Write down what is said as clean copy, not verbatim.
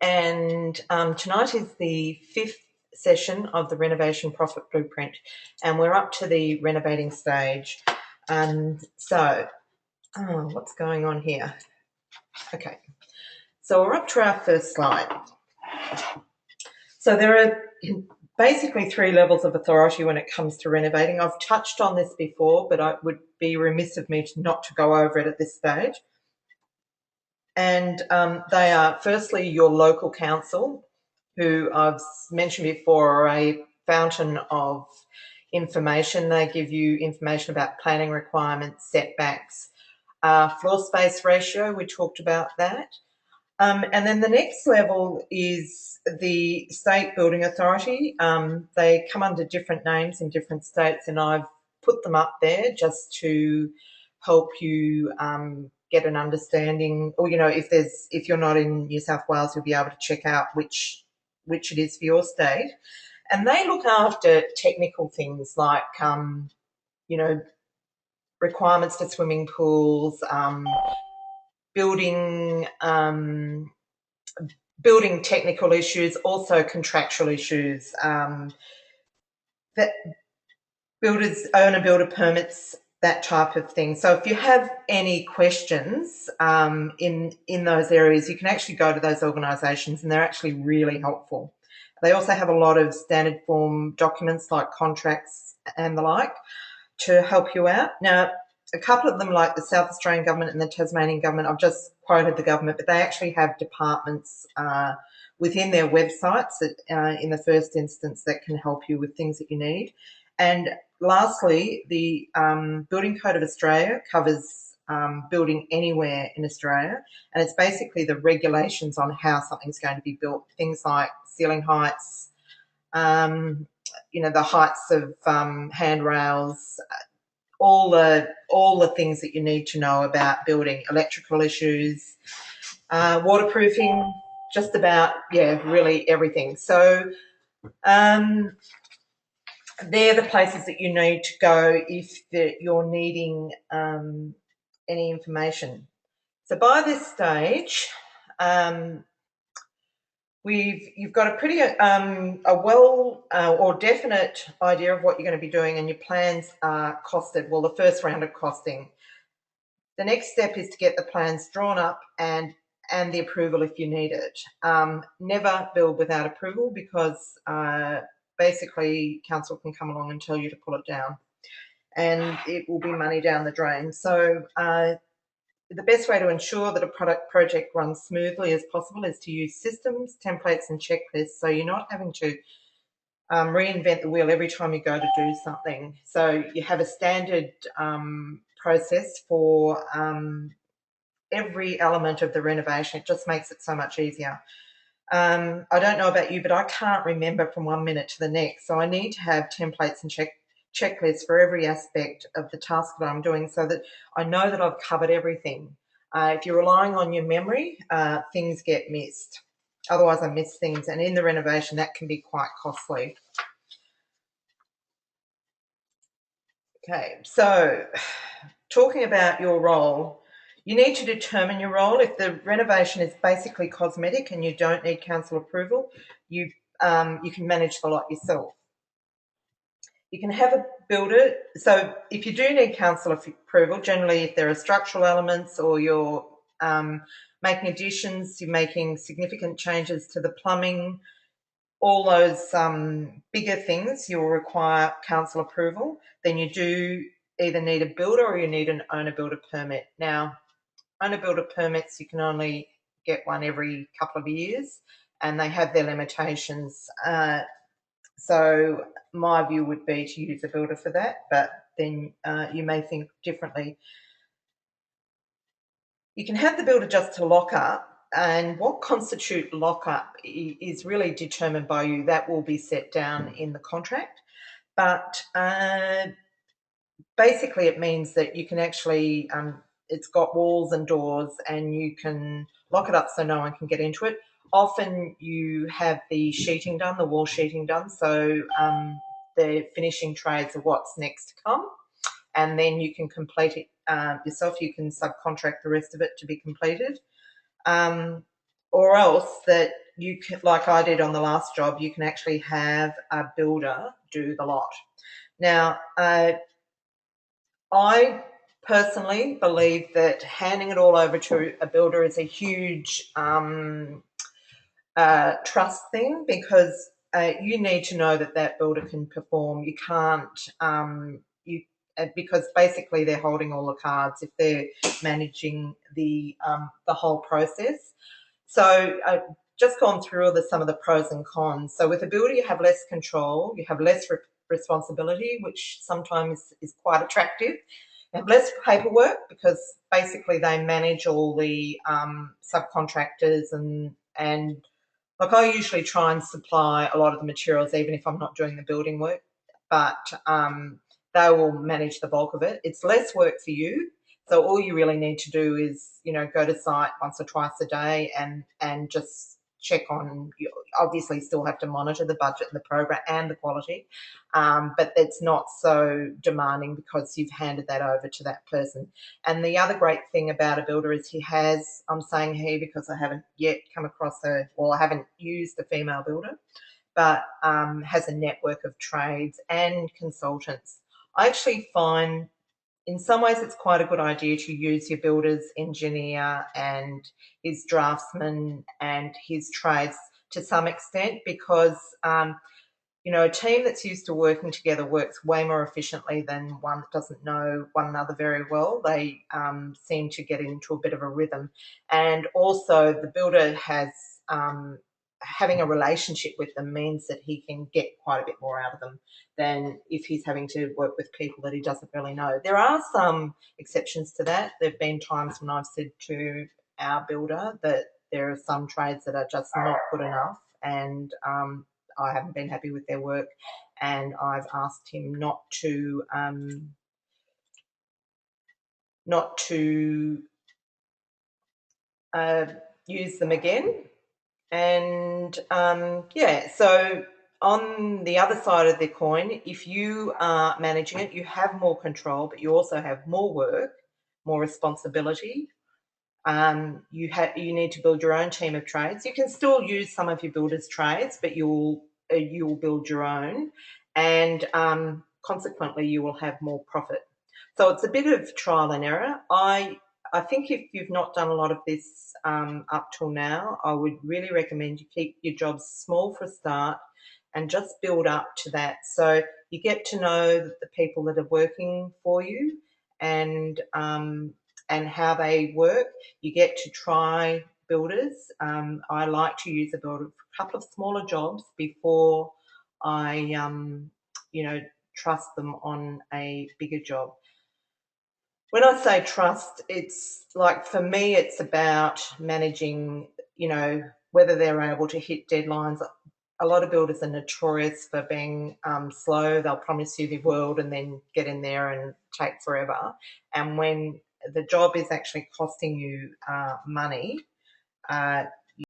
and tonight is the 5th session of the Renovation Profit Blueprint, and we're up to the renovating stage. What's going on here? Okay, so we're up to our first slide. So there are basically 3 levels of authority when it comes to renovating. I've touched on this before, but it would be remiss of me not to go over it at this stage. And they are firstly your local council, who I've mentioned before are a fountain of information. They give you information about planning requirements, setbacks, floor space ratio, we talked about that. And then the next level is the State Building Authority. They come under different names in different states, and I've put them up there just to help you get an understanding, or if you're not in New South Wales, you'll be able to check out which it is for your state. And they look after technical things like requirements for swimming pools, building technical issues, also contractual issues, that owner-builder permits, that type of thing. So if you have any questions in those areas, you can actually go to those organisations, and they're actually really helpful. They also have a lot of standard form documents like contracts and the like to help you out. Now, a couple of them, like the South Australian government and the Tasmanian government, I've just quoted the government, but they actually have departments within their websites that, in the first instance, that can help you with things that you need. And lastly, the Building Code of Australia covers building anywhere in Australia, and it's basically the regulations on how something's going to be built, things like ceiling heights, the heights of handrails, all the things that you need to know about building, electrical issues, waterproofing, just about, really everything. So they're the places that you need to go if you're needing any information. So by this stage, you've got a pretty or definite idea of what you're going to be doing, and your plans are costed. Well, the first round of costing. The next step is to get the plans drawn up and the approval if you need it. Never build without approval, because basically council can come along and tell you to pull it down, and it will be money down the drain. So the best way to ensure that a project runs smoothly as possible is to use systems, templates and checklists, so you're not having to reinvent the wheel every time you go to do something. So you have a standard process for every element of the renovation. It just makes it so much easier. I don't know about you, but I can't remember from one minute to the next. So I need to have templates and checklists for every aspect of the task that I'm doing, so that I know that I've covered everything. If you're relying on your memory, things get missed. Otherwise, I miss things, and in the renovation, that can be quite costly. Okay, so talking about your role, you need to determine your role. If the renovation is basically cosmetic and you don't need council approval, you can manage the lot yourself. You can have a builder. So if you do need council approval, generally if there are structural elements, or you're making additions, you're making significant changes to the plumbing, all those bigger things, you'll require council approval. Then you do either need a builder or you need an owner-builder permit. Now, owner-builder permits, you can only get one every couple of years, and they have their limitations. So my view would be to use a builder for that, but then you may think differently. You can have the builder just to lock up, and what constitutes lock-up is really determined by you. That will be set down in the contract. But basically it means that you can actually, it's got walls and doors, and you can lock it up so no one can get into it. Often you have the sheeting done, the wall sheeting done, so the finishing trades are what's next to come, and then you can complete it yourself. You can subcontract the rest of it to be completed. Or else that you can, like I did on the last job, you can actually have a builder do the lot. Now, I personally believe that handing it all over to a builder is a huge trust thing, because you need to know that that builder can perform. You can't because basically they're holding all the cards if they're managing the whole process. So I've just gone through some of the pros and cons. So with a builder, you have less control, you have less responsibility, which sometimes is quite attractive. You have less paperwork because basically they manage all the subcontractors, and like I usually try and supply a lot of the materials, even if I'm not doing the building work, but they will manage the bulk of it. It's less work for you. So all you really need to do is, go to site once or twice a day and just check on. You obviously still have to monitor the budget and the program and the quality, but it's not so demanding because you've handed that over to that person. And the other great thing about a builder is he has, I'm saying he because I haven't yet come across I haven't used a female builder, but has a network of trades and consultants. I actually find in some ways it's quite a good idea to use your builder's engineer and his draftsman and his trades to some extent, because a team that's used to working together works way more efficiently than one that doesn't know one another very well. They seem to get into a bit of a rhythm. And also, the builder has having a relationship with them means that he can get quite a bit more out of them than if he's having to work with people that he doesn't really know. There are some exceptions to that. There have been times when I've said to our builder that there are some trades that are just not good enough, and I haven't been happy with their work, and I've asked him not to use them again. And so on the other side of the coin, if you are managing it, you have more control, but you also have more work, more responsibility. You need to build your own team of trades. You can still use some of your builder's trades, but you'll build your own, and consequently you will have more profit. So it's a bit of trial and error. I think if you've not done a lot of this up till now, I would really recommend you keep your jobs small for a start and just build up to that. So you get to know the people that are working for you, and how they work. You get to try builders. I like to use a builder for a couple of smaller jobs before I, trust them on a bigger job. When I say trust, it's like, for me, it's about managing, whether they're able to hit deadlines. A lot of builders are notorious for being slow. They'll promise you the world and then get in there and take forever. And when the job is actually costing you money,